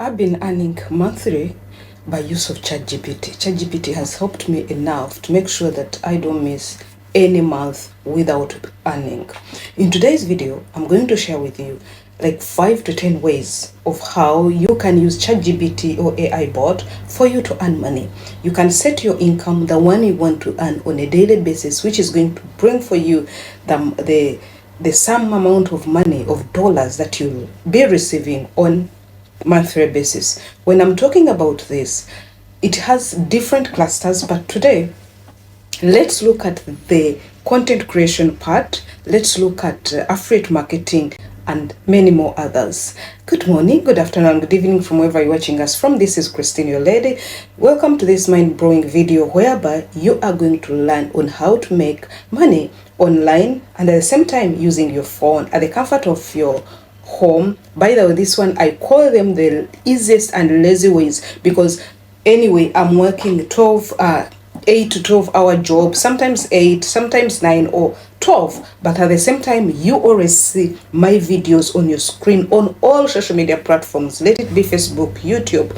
I've been earning monthly by use of ChatGPT. ChatGPT has helped me enough to make sure that I don't miss any month without earning. In today's video, I'm going to share with you like 5 to 10 ways of how you can use ChatGPT or AI bot for you to earn money. You can set your income, the one you want to earn on a daily basis, which is going to bring for you the sum amount of money, of dollars that you'll be receiving on monthly basis. When I'm talking about this, it has different clusters, but today let's look at the content creation part. Let's look at affiliate marketing and many more others. Good morning, good afternoon, good evening from wherever you're watching us from. This is Christine, your lady. Welcome to this mind-blowing video whereby you are going to learn on how to make money online and at the same time using your phone at the comfort of your home. By the way, this one I call them the easiest and lazy ways, because anyway I'm working 8 to 12 hour job, sometimes 8, sometimes 9 or 12, but at the same time you always see my videos on your screen on all social media platforms, let it be Facebook, YouTube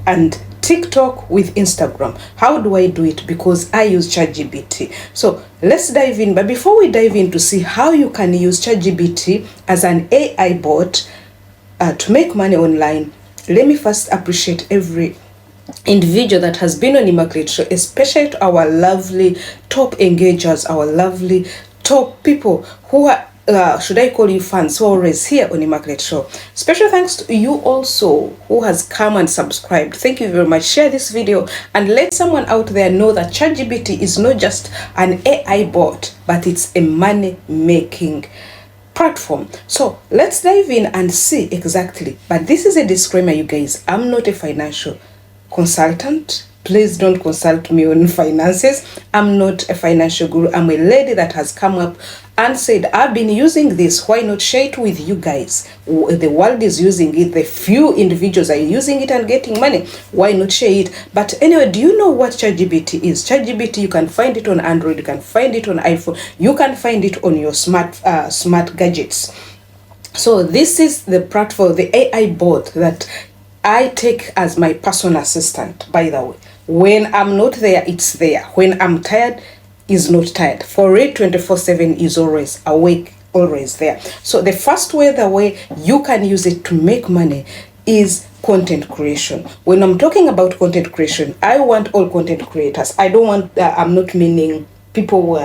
and TikTok with Instagram. How do I do it? Because I use ChatGPT. So let's dive in. But before we dive in to see how you can use ChatGPT as an AI bot to make money online, let me first appreciate every individual that has been on Immaculate Show, especially to our lovely top engagers, our lovely top people who are should I call you fans, who are always here on Immaculate Show. Special thanks to you also who has come and subscribed. Thank you very much. Share this video and let someone out there know that ChatGPT is not just an AI bot, but it's a money making platform. So let's dive in and see exactly. But this is a disclaimer, you guys. I'm not a financial consultant. Please don't consult me on finances. I'm not a financial guru. I'm a lady that has come up and said, I've been using this. Why not share it with you guys? The world is using it. The few individuals are using it and getting money. Why not share it? But anyway, do you know what ChatGPT is? ChatGPT, you can find it on Android. You can find it on iPhone. You can find it on your smart gadgets. So this is the platform, the AI bot that I take as my personal assistant, by the way. When I'm not there, it's there. When I'm tired, is not tired. For it, 24/7 is always awake, always there. So the first way, the way you can use it to make money is content creation. When I'm talking about content creation, I want all content creators. I don't want, I'm not meaning people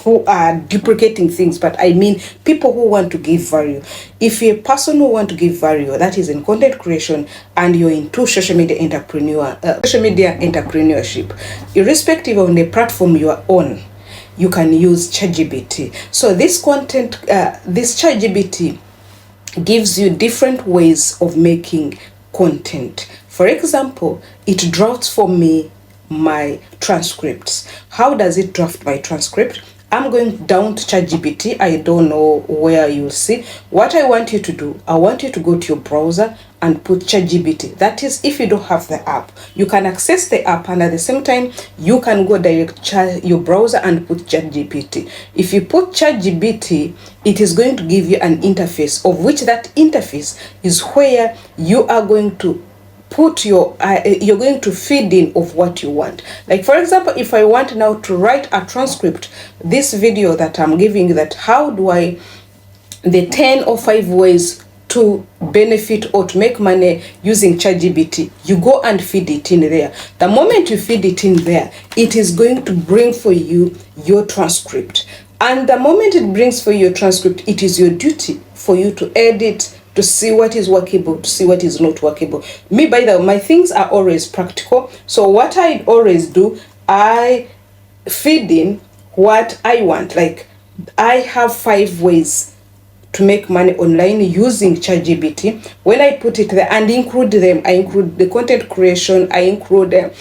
who are duplicating things, but I mean people who want to give value. If you're a person who want to give value, that is in content creation, and you're into social media entrepreneurship, irrespective of the platform you are on, you can use ChatGPT. So this ChatGPT gives you different ways of making content. For example, it drafts for me my transcripts. How does it draft my transcript? I'm going down to ChatGPT. I don't know where you'll see. What I want you to do, I want you to go to your browser and put ChatGPT. That is, if you don't have the app, you can access the app, and at the same time, you can go direct your browser and put ChatGPT. If you put ChatGPT, it is going to give you an interface, of which that interface is where you are going to put your you're going to feed in of what you want. Like for example, if I want now to write a transcript, this video that I'm giving, that how do I, the 10 or 5 ways to benefit or to make money using ChatGPT, you go and feed it in there. The moment you feed it in there, it is going to bring for you your transcript. And the moment it brings for you your transcript, it is your duty for you to edit, to see what is workable, to see what is not workable. Me, by the way, my things are always practical. So what I always do, I feed in what I want. Like I have 5 ways to make money online using ChatGPT. When I put it there and include them, I include the content creation, I include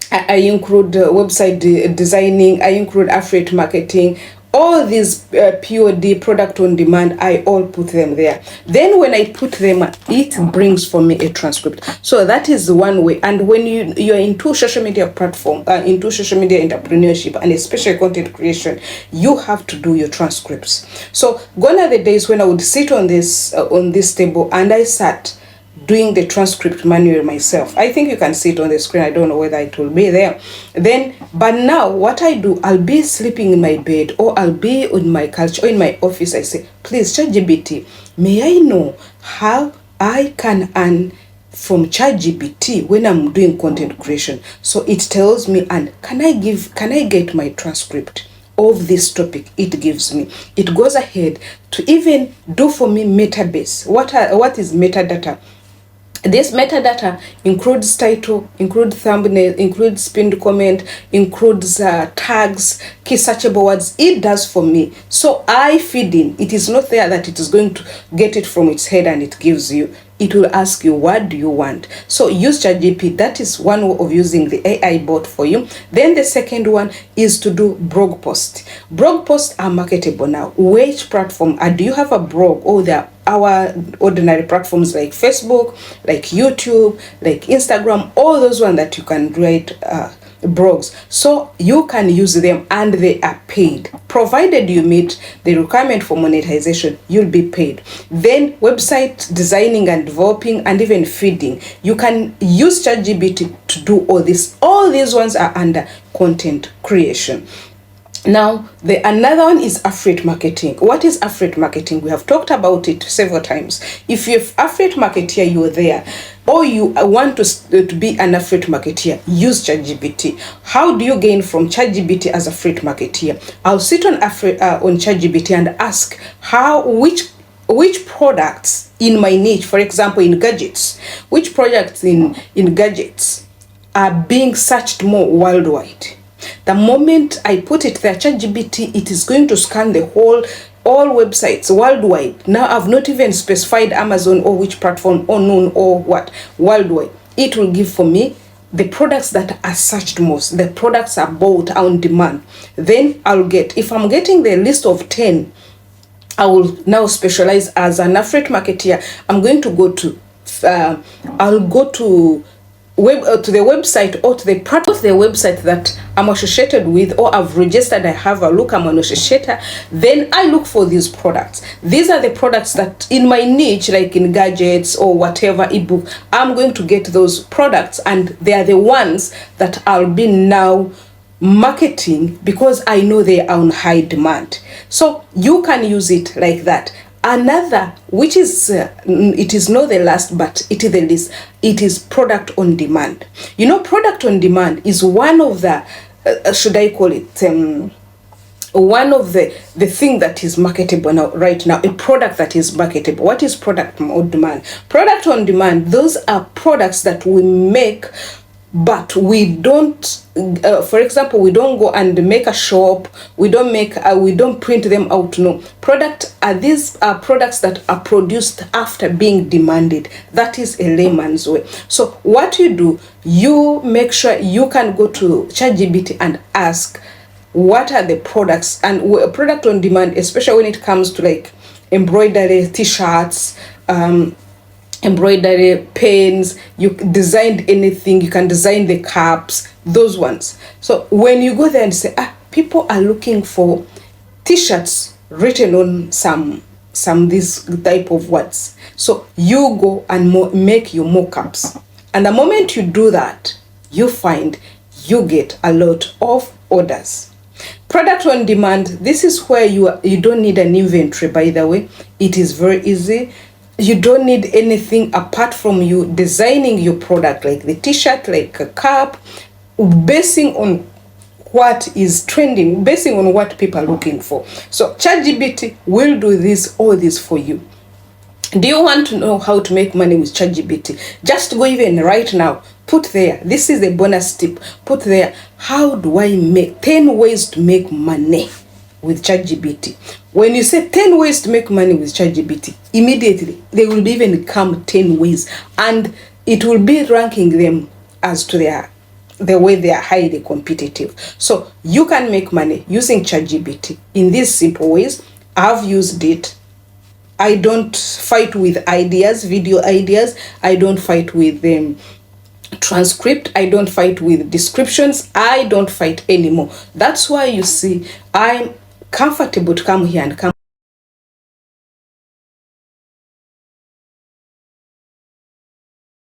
website designing, I include affiliate marketing, all these POD, product on demand, I all put them there. Then when I put them, it brings for me a transcript. So that is one way. And when you're into social media platform, into social media entrepreneurship, and especially content creation, you have to do your transcripts. So gone are the days when I would sit on this table and I sat doing the transcript manually myself. I think you can see it on the screen. I don't know whether it will be there. But now what I do, I'll be sleeping in my bed, or I'll be in my couch or in my office. I say, please, ChatGPT, may I know how I can earn from ChatGPT when I'm doing content creation? So it tells me, and can I get my transcript of this topic? It gives me. It goes ahead to even do for me metabase. What is metadata? This metadata includes title, includes thumbnail, includes pinned comment, includes tags, key searchable words. It does for me. So I feed in. It is not there that it is going to get it from its head and it gives you. It will ask you, what do you want? So use ChatGPT. That is one way of using the AI bot for you. Then the second one is to do blog posts. Blog posts are marketable now. Which platform? Do you have a blog? Oh, there are our ordinary platforms like Facebook, like YouTube, like Instagram, all those ones that you can write blogs. So you can use them and they are paid. Provided you meet the requirement for monetization, you'll be paid. Then website designing and developing and even feeding. You can use ChatGPT to do all this. All these ones are under content creation. Now, another one is affiliate marketing. What is affiliate marketing? We have talked about it several times. If you're affiliate marketer, you're there, or you want to be an affiliate marketer, use ChatGPT. How do you gain from ChatGPT as affiliate marketer? I'll sit on ChatGPT and ask which products in my niche, for example, in gadgets, which products in gadgets are being searched more worldwide. The moment I put it there, ChatGPT, it is going to scan all websites worldwide. Now I've not even specified Amazon or which platform or known or what, worldwide. It will give for me the products that are searched most. The products are bought on demand. Then I'll get, if I'm getting the list of 10, I will now specialize as an affiliate marketer. I'm going to go to, I'll go to the website or to the part of the website that I'm associated with or I've registered. I have a look, I'm an associator. Then I look for these products. These are the products that in my niche, like in gadgets or whatever ebook, I'm going to get those products, and they are the ones that I'll be now marketing because I know they are on high demand. So you can use it like that. Another, which is, it is not the last, but it is the least, it is product on demand. You know, product on demand is one of the, should I call it, one of the thing that is marketable now, right now, a product that is marketable. What is product on demand? Product on demand, those are products that we make, but we don't, for example, we don't go and make a shop. We don't make, we don't print them out. No, these are products that are produced after being demanded. That is a layman's way. So what you do, you make sure you can go to ChatGPT and ask, what are the products? And product on demand, especially when it comes to like embroidery, t-shirts, embroidery, pens, you designed anything, you can design the caps, those ones. So when you go there and say, people are looking for t-shirts written on some this type of words, so you go and make your mock-ups, and the moment you do that, you find you get a lot of orders. Product on demand, this is where you don't need an inventory, by the way. It is very easy. You don't need anything apart from you designing your product, like the t-shirt, like a cap, basing on what is trending, basing on what people are looking for. So ChatGPT will do all this for you. Do you want to know how to make money with ChatGPT? Just go even right now, put there, this is a bonus tip, put there, how do I make 10 ways to make money with ChatGPT? When you say 10 ways to make money with ChatGPT, immediately they will even come 10 ways, and it will be ranking them as to the way they are highly competitive. So you can make money using ChatGPT in these simple ways. I've used it. I don't fight with ideas, video ideas. I don't fight with transcript. I don't fight with descriptions. I don't fight anymore. That's why you see I'm comfortable to come here and come